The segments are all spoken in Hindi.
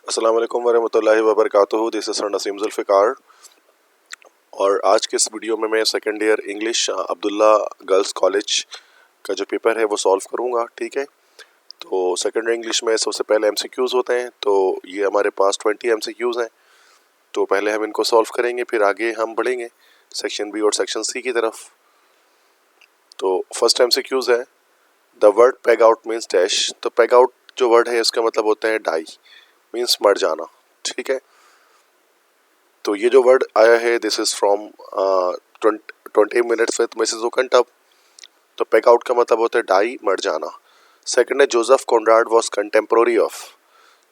अस्सलाम वालेकुम वरहमतुल्लाहि वबरकातुहू। This is sir Naseem Zulfiqar और आज के इस वीडियो में मैं second year English Abdullah girls college का जो पेपर है वो सॉल्व करूंगा। ठीक है, तो सेकेंड ईयर इंग्लिश में सबसे पहले एमसीक्यूज़ होते हैं, तो ये हमारे पास 20 एमसीक्यूज़ हैं। तो पहले हम इनको सॉल्व करेंगे, फिर आगे हम बढ़ेंगे सेक्शन बी और सेक्शन सी की तरफ। तो फर्स्ट एमसीक्यूज़ है, the word peg out means dash. तो पेग आउट जो वर्ड है इसका मतलब होता है डाई, मीन्स मर जाना। ठीक है, तो ये जो वर्ड आया है this is from 20 minutes with Mrs Oakentubb. तो पेग आउट का मतलब होता है डाई, मर जाना। सेकंड है, Joseph Conrad was contemporary of.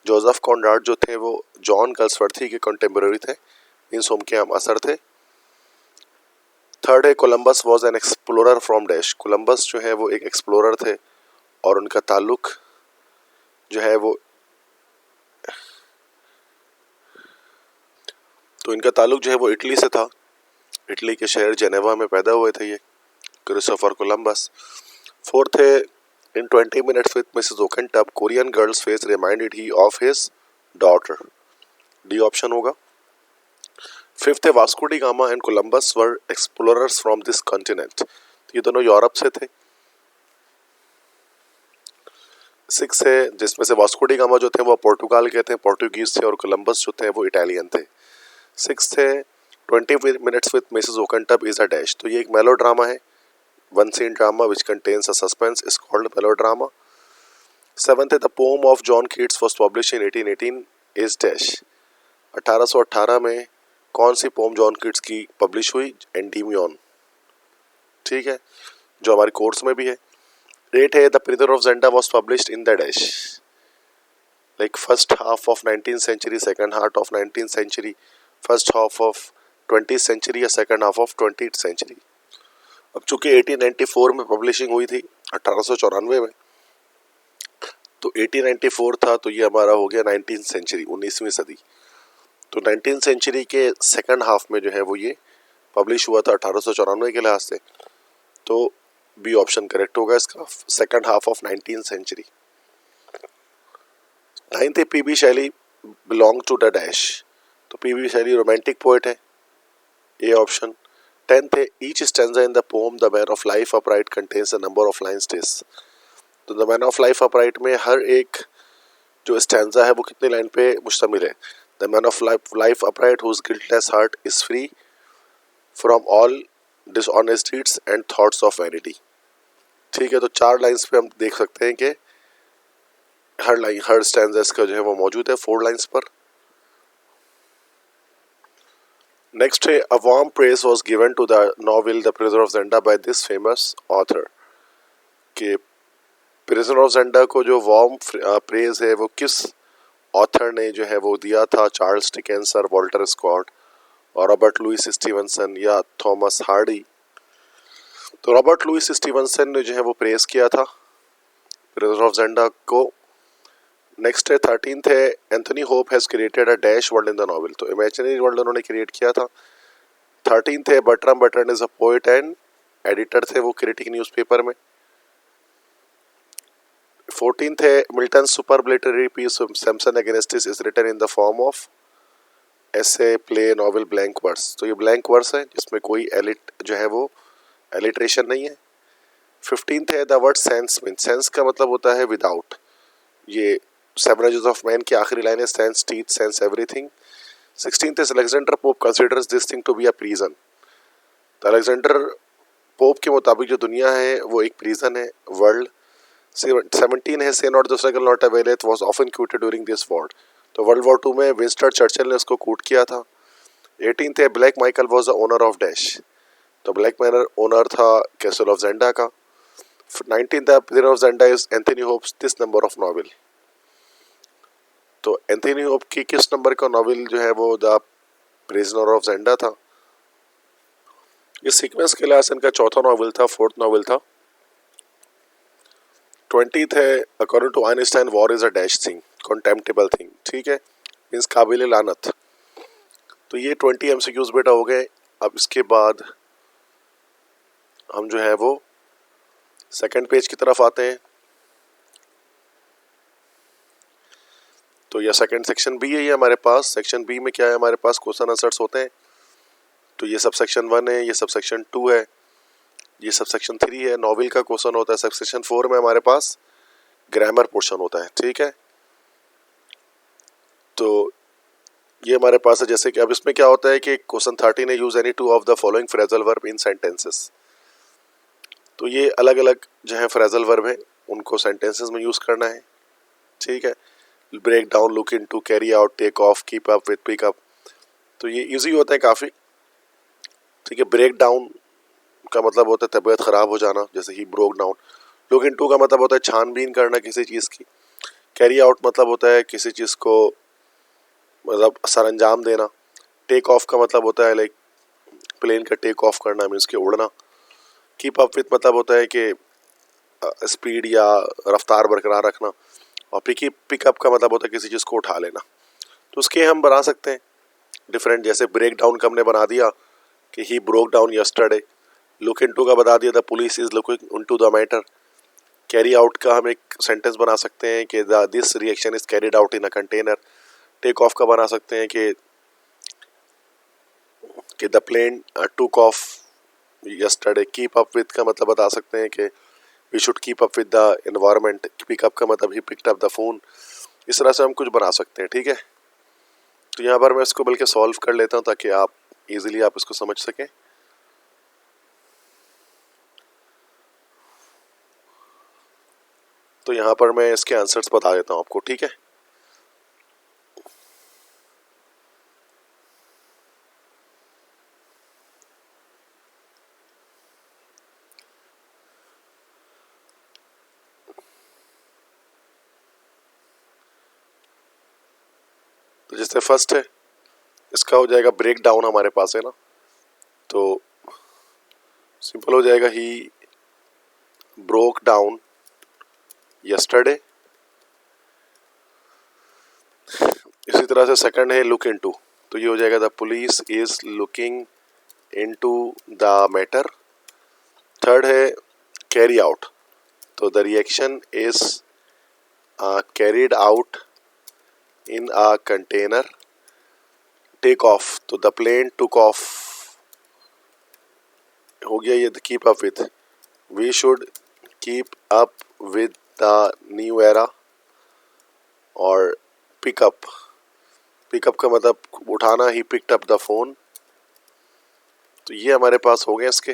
Joseph Conrad जो थे वो जॉन गल्सवर्थी के कंटेम्पोररी थे, मीन्स उनके हम असर थे। थर्ड है, Columbus was an explorer from dash. Columbus जो है वो एक एक्सप्लोरर थे और उनका ताल्लुक जो है वो इनका ताल्लुक जो है वो इटली से था। इटली के शहर जेनेवा में पैदा हुए थे ये क्रिस्टोफर कोलंबस। फोर्थ है, in 20 minutes with Mrs Oakentubb Korean girls face reminded he of his daughter. D option होगा। फिफ्थ है, Vasco da Gama and Columbus were explorers from this continent. ये दोनों यूरोप से थे। सिक्स है, जिसमें से वास्को डी गामा जो थे वो पोर्टुगाल के थे, पोर्टुगीज थे, और कोलंबस जो थे वो इटालियन थे। सिक्स है, 20 minutes with Mrs Oakentubb is a dash. तो ये एक मेलो ड्रामा है, one scene drama which contains a suspense is called melodrama. Seventh है, the poem of John Keats was publish in 1818 is dash. 1818 में कौन सी पोम जॉन कीट्स की पब्लिश हुई? एंडीमियन। ठीक है, जो हमारे कोर्स में भी है। एट है, the prisoner of Zenda was published in the dash. Like first half of 19th century, second half of 19th century, first half of 20th century या second half of 20th century. अब चूंकि 1894 में पब्लिशिंग हुई थी, 1894 में, तो 1894 था, तो ये हमारा हो गया 19th सेंचुरी, 19वीं सदी। तो 19th सेंचुरी के सेकंड हाफ में जो है वो ये पब्लिश हुआ था 1894 के लिहाज से। तो बी ऑप्शन करेक्ट होगा इसका, second half of 19th century. Ninth है, PB Shelley belong to the dash. तो पीबी शैली रोमांटिक पोएट है, ए ऑप्शन। 10th है, each stanza in the poem the man of life upright contains a number of lines this. तो the man of life upright में हर एक जो स्टैंजा है वो कितने लाइन पे मुश्तमिल है? The man of life upright whose guiltless heart is free from all dishonest deeds and thoughts of vanity. ठीक है, तो 4 लाइन्स पे हम देख सकते हैं कि हर स्टैंजा इसका जो है वो मौजूद है 4 लाइन्स पर। नेक्स्ट है, a warm praise was given to the novel the prisoner of Zenda by this famous author. के प्रिजनर ऑफ ज़ेंडा को जो वार्म प्रेज है वो किस ऑथर ने जो है वो दिया था? चार्ल्स डिकेंस, वॉल्टर स्कॉट, और रॉबर्ट लुइस स्टीवनसन या थॉमस हार्डी। तो रॉबर्ट लुइस स्टीवनसन ने जो है वो प्रेज किया था प्रिजनर ऑफ ज़ेंडा को। नेक्स्ट है, 13th है, Anthony Hope has created a dash world in the novel. तो इमेजिनरी वर्ल्ड उन्होंने क्रिएट किया था। 13th है, Bertram Bertrand is a poet and editor थे वो क्रिटिक न्यूज़पेपर में। 14th है, मिल्टन सुपरब्लिटरी piece Samson Agonistes is written in the form of essay play novel blank verse. तो ये ब्लैंक वर्स है जिसमें कोई एलिट जो है वो एलिट्रेशन नहीं है। 15th है, the word sense mean, sense का मतलब होता है विदाउट। ये सेवन एजेस ऑफ मैन की आखिरी लाइन है, sans teeth sans everything. 16th is Alexander Pope considers this thing to be a prison. तो अलेक्जेंडर पोप के मुताबिक जो दुनिया है वो एक प्रिजन है, वर्ल्ड। 17 है, say not the struggle nought availeth was often quoted during this war. तो वर्ल्ड वॉर 2 में विंस्टन चर्चिल ने उसको कूट किया था। 18th है, Black Michael was the owner of dash. तो ब्लैक मैनर ओनर था कैसल ऑफ ज़ेंडा का। 19th है, prisoner of Zenda is Anthony Hope's this number of novel. तो एंथनी होप की किस नंबर का नॉवेल जो है वो द प्रिजनर ऑफ ज़ेंडा था? इस सीक्वेंस के लिहाज से इनका चौथा नॉवेल था, फोर्थ नॉवेल था। 20th है, according to Einstein war is a dash thing, contemptible thing. ठीक है, मीन्स काबिल लानत। तो ये 20 एमसीक्यूज बेटा हो गए। अब इसके बाद हम जो है वो सेकंड पेज की तरफ आते हैं। तो यह सेकंड सेक्शन बी है ये हमारे पास। सेक्शन बी में क्या है, हमारे पास क्वेश्चन आंसर्स होते हैं। तो ये सब सेक्शन 1 है, ये सब सेक्शन 2 है, ये सब सेक्शन 3 है। नॉवेल का क्वेश्चन होता है। सेक्शन 4 में हमारे पास ग्रामर पोर्शन होता है, ठीक है। तो ये हमारे पास है। जैसे कि अब इसमें क्या होता है कि क्वेश्चन 13 है, use any two of the following phrasal verb in sentences. तो ये अलग अलग जो है फ्रेजल वर्ब है, उनको सेंटेंसेस में यूज करना है, ठीक है। Break down, look into, carry out, take off, keep up with, pick up. तो ये इजी होता है काफी, ठीक है। ब्रेक डाउन का मतलब होता है तबीयत खराब हो जाना, जैसे ही ब्रोक डाउन। लुक इनटू का मतलब होता है छानबीन करना किसी चीज की। कैरी आउट मतलब होता है किसी चीज को मतलब सरंजाम देना। टेक ऑफ का मतलब होता है लाइक प्लेन का टेक ऑफ करना, मीन्स के उड़ना। कीप अप विथ मतलब होता है कि स्पीड या रफ्तार बरकरार रखना। और पिकअप का मतलब होता है किसी चीज़ को उठा लेना। तो उसके हम बना सकते हैं डिफरेंट। जैसे ब्रेक डाउन का हमने बना दिया कि he broke down yesterday. Look into का बता दिया the police is looking into the matter. Carry out का हम एक सेंटेंस बना सकते हैं कि this reaction is carried out in a container. Take off का बना सकते हैं कि the plane took off yesterday. Keep up with का मतलब बता सकते हैं कि we should keep up with the environment. Pick up का मतलब ही पिक्ड अप द फोन। इस तरह से हम कुछ बना सकते हैं, ठीक है। तो यहाँ पर मैं इसको बल्कि सॉल्व कर लेता हूँ ताकि आप इजीली आप इसको समझ सकें। तो यहाँ पर मैं इसके आंसर्स बता देता हूँ आपको, ठीक है। तो जैसे फर्स्ट है, इसका हो जाएगा ब्रेक डाउन हमारे पास है ना। तो सिंपल हो जाएगा ही ब्रोक डाउन यस्टरडे। इसी तरह से सेकंड है लुक इनटू। तो ये हो जाएगा the police is looking into the matter. Third है कैरी आउट। तो the reaction is carried out in a container. Take off, तो द प्लेन टुक ऑफ हो गया ये। Keep up with, we should keep up with the new era. और पिकअप, पिकअप का मतलब उठाना, he picked up the phone. तो ये हमारे पास हो गए इसके,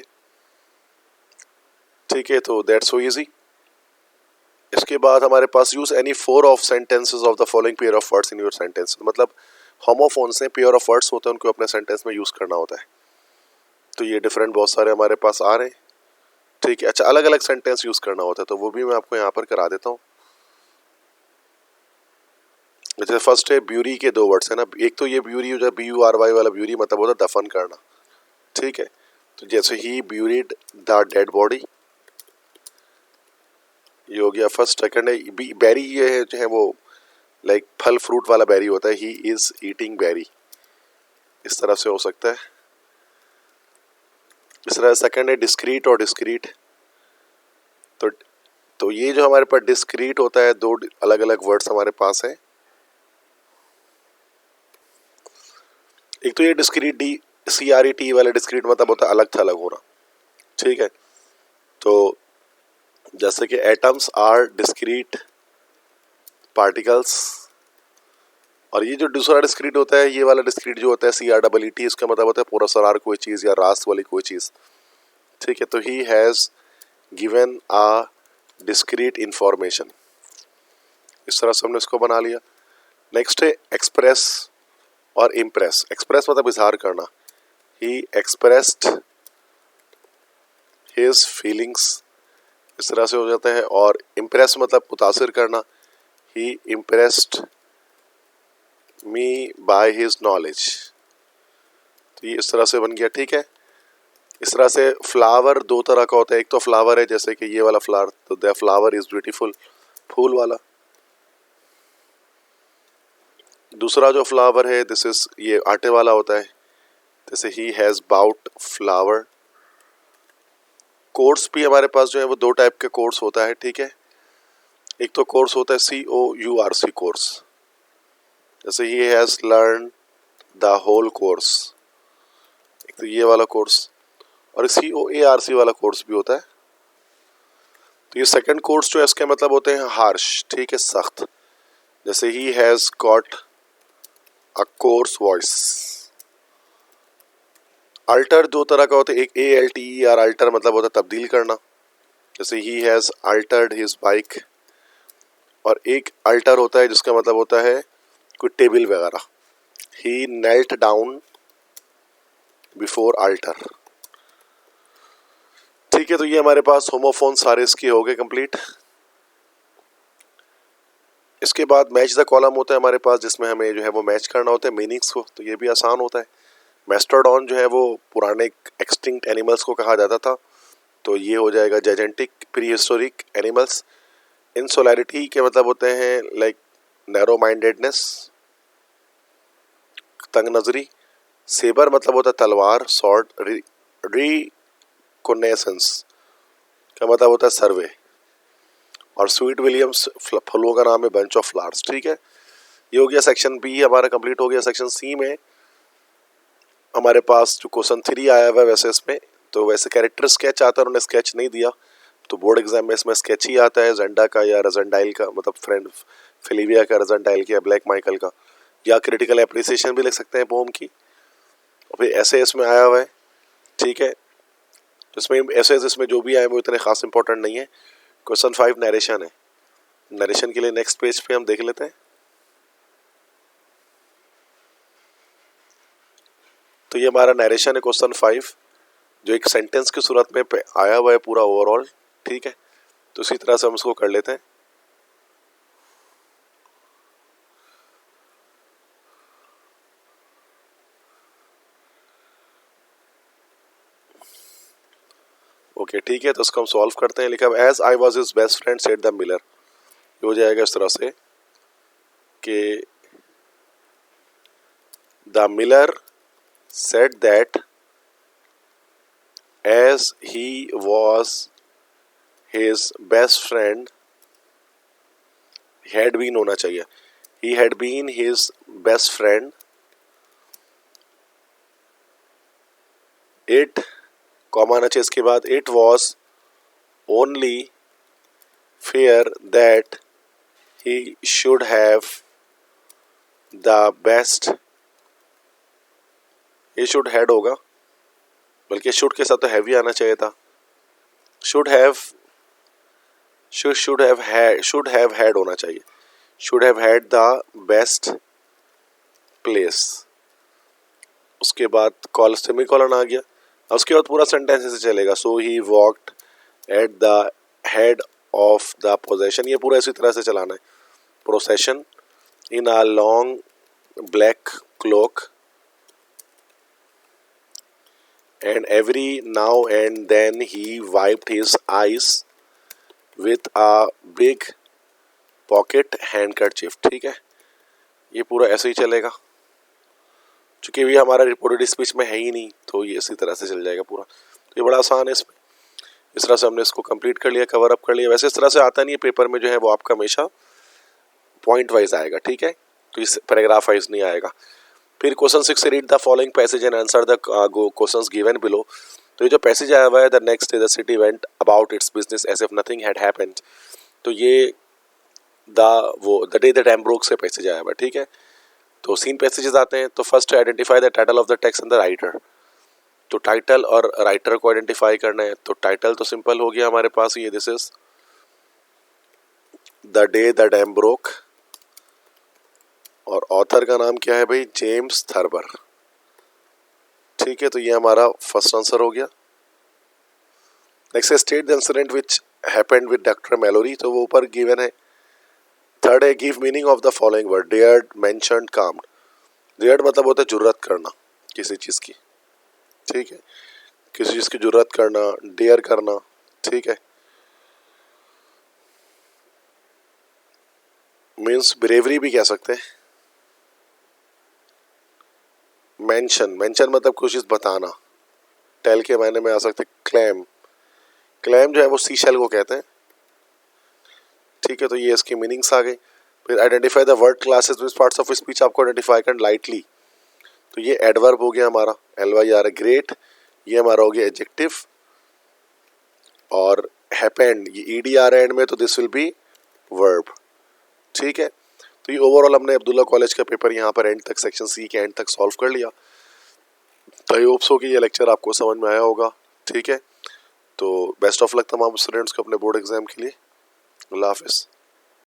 ठीक है। तो दैट्स सो इजी। इसके बाद हमारे पास use any 4 of sentences of the following pair of words in your sentence. मतलब होमोफोन्स हैं, पेयर ऑफ वर्ड्स होते हैं, उनको अपने सेंटेंस में यूज करना होता है। तो ये डिफरेंट बहुत सारे हमारे पास आ रहे हैं, ठीक है। अच्छा, अलग अलग सेंटेंस यूज करना होता है, तो वो भी मैं आपको यहाँ पर करा देता हूँ। जैसे फर्स्ट है ब्यूरी के 2 वर्ड्स है ना। एक तो ये ब्यूरी हो जाए BURY वाला ब्यूरी, मतलब होता है दफन करना, ठीक है। तो जैसे ही ब्यूरिड द डेड बॉडी, ये हो गया फर्स्ट। सेकंड है बेरी, ये है जो है वो लाइक फल फ्रूट वाला बेरी होता है, ही इज ईटिंग बेरी। इस तरह से हो सकता है। इस तरह सेकंड है डिस्क्रीट और डिस्क्रीट। तो ये जो हमारे पास डिस्क्रीट होता है, 2 अलग अलग वर्ड्स हमारे पास है। एक तो ये डिस्क्रीट CRET वाला डिस्क्रीट मतलब होता है अलग थलग होना, ठीक है। तो जैसे कि एटम्स आर डिस्क्रीट पार्टिकल्स। और ये जो दूसरा डिस्क्रीट होता है, ये वाला डिस्क्रीट जो होता है CREET, इसका मतलब होता है पूरा सरार कोई चीज़ या रास्त वाली कोई चीज़, ठीक है। तो he has given a discreet information. इस तरह से हमने इसको बना लिया। नेक्स्ट है एक्सप्रेस और इम्प्रेस। एक्सप्रेस मतलब इजहार करना, ही एक्सप्रेस्ड हिज फीलिंग्स। इस तरह से हो जाता है। और इम्प्रेस मतलब मुतासिर करना, he impressed me by his knowledge. तो ये इस तरह से बन गया, ठीक है। इस तरह से फ्लावर 2 तरह का होता है। एक तो फ्लावर है जैसे कि ये वाला फ्लावर, तो द फ्लावर इज ब्यूटीफुल, फूल वाला। दूसरा जो फ्लावर है दिस इज, ये आटे वाला होता है, जैसे he has bought flower. Course भी हमारे पास जो है वो 2 टाइप के कोर्स होता है, ठीक है। एक तो कोर्स होता है COURS कोर्स, जैसे he has learn the whole course, एक तो ये वाला कोर्स, और COARC वाला कोर्स भी होता है। तो ये सेकंड कोर्स जो है इसके मतलब होते हैं हार्श, ठीक है, सख्त। जैसे he has got a course voice. Alter दो तरह का होता है, एक ALTER, अल्टर मतलब होता है तब्दील करना, जैसे he has Altered his bike, और एक अल्टर होता है जिसका मतलब होता है कोई टेबल वगैरह, ही नेल्ट डाउन बिफोर अल्टर। ठीक है, तो ये हमारे पास होमोफोन सारे इसके हो गए कंप्लीट। इसके बाद मैच द कॉलम होता है हमारे पास, जिसमें हमें जो है वो मैच करना होता है मीनिंग्स को, तो ये भी आसान होता है। मेस्टोडॉन जो है वो पुराने एक्सटिंक्ट एनिमल्स को कहा जाता था, तो ये हो जाएगा जायजेंटिक प्री हिस्टोरिक एनिमल्स। इंसोलैरिटी के मतलब होते हैं लाइक नैरो माइंडेडनेस, तंग नजरी। सेबर मतलब होता है तलवार, सॉर्ड। रिकोनेसेंस का मतलब होता है सर्वे। और स्वीट विलियम्स फलों का नाम है, बंच ऑफ फ्लावर्स। ठीक है, ये हो गया सेक्शन बी हमारा कंप्लीट हो गया। सेक्शन सी में हमारे पास जो क्वेश्चन 3 आया हुआ है वैसे इसमें, तो वैसे कैरेक्टर स्केच आता है, उन्होंने स्केच नहीं दिया, तो बोर्ड एग्जाम में इसमें स्केच ही आता है, जेंडा का या रजनडाइल का, मतलब फ्रेंड फिलिविया का, रजनडाइल का, ब्लैक माइकल का, या क्रिटिकल एप्रिसिएशन भी लिख सकते हैं पोम की। और फिर ऐसे इसमें आया हुआ है, ठीक है, तो इसमें ऐसे इसमें जो भी आए वो इतने खास इंपॉर्टेंट नहीं है। क्वेश्चन 5 नरेशन है, नरेशन के लिए नेक्स्ट पेज पे हम देख लेते हैं। तो ये हमारा नरेशन है क्वेश्चन 5, जो एक सेंटेंस की सूरत में आया हुआ है पूरा ओवरऑल। ठीक है, तो इसी तरह से हम इसको कर लेते हैं। ओके ठीक है, तो इसको हम सॉल्व करते हैं। लिखा as I was his best friend said the Miller, ये हो जाएगा इस तरह से कि the Miller said that as he was his best friend, had been होना चाहिए, he had been his best friend, it comma आना चाहिए इसके बाद, it was only fair that he should have the best, he should had होगा, बल्कि should के साथ तो have ही आना चाहिए था, should have had होना चाहिए, should have had the best place। उसके बाद कॉल सेमीकोलन आ गया, उसके बाद पूरा सेंटेंस ऐसे चलेगा, so he walked at the head of the procession, ये पूरा इसी तरह से चलाना है, procession in a long black cloak, and every now and then he wiped his eyes with a big pocket handkerchief। ठीक है, ये पूरा ऐसे ही चलेगा, चूंकि ये हमारा रिपोर्टेड स्पीच में है ही नहीं, तो ये इसी तरह से चल जाएगा पूरा। तो ये बड़ा आसान है इसमें, इस तरह से हमने इसको कंप्लीट कर लिया, कवर अप कर लिया। वैसे इस तरह से आता नहीं है पेपर में, जो है वो आपका हमेशा पॉइंट वाइज आएगा, ठीक है, तो इस पैराग्राफ वाइज नहीं आएगा। फिर क्वेश्चन 6 से read the following passage and answer the questions given below. तो ये जो पैसेज आया हुआ है, the next day the city went about its business as if nothing had happened, तो ये द डे दैट एम्ब्रोक से पैसेज आया हुआ है। ठीक है, तो 3 पैसेजेस आते हैं। तो first identify the title of the text and the writer, तो टाइटल और राइटर को आइडेंटिफाई करना है। तो टाइटल तो सिंपल हो गया हमारे पास, ये this is the day the dam broke, और ऑथर का नाम क्या है भाई, जेम्स थर्बर। ठीक है, तो ये हमारा फर्स्ट आंसर हो गया। Next state the incident which happened with doctor Mallory, तो वो ऊपर गिवन है। थर्ड है give meaning of the following word, dared, mentioned, calmed. Dared मतलब होता है जुर्रत करना किसी चीज की, ठीक है, किसी चीज की जुर्रत करना, डेयर करना, ठीक है, मीन्स ब्रेवरी भी कह सकते हैं। मेंशन मतलब कुछ चीज बताना, टेल के मायने में आ सकते। क्लेम जो है वो सीशेल को कहते हैं। ठीक है, तो ये इसकी मीनिंग्स आ गई। फिर identify the word classes which parts of speech आपको आइडेंटिफाई करना लाइटली। तो ये एडवर्ब हो गया हमारा, LYR ग्रेट, ये हमारा हो गया एडजेक्टिव। और हैपेंड, ये EDR एंड में, तो दिस विल बी वर्ब। ठीक है, तो ये ओवरऑल हमने अब्दुल्ला कॉलेज का पेपर यहाँ पर एंड तक, सेक्शन सी के एंड तक सॉल्व कर लिया। तो आई होप्स हो कि ये लेक्चर आपको समझ में आया होगा। ठीक है, तो बेस्ट ऑफ लक तमाम स्टूडेंट्स को अपने बोर्ड एग्जाम के लिए। अल्लाह हाफिज़।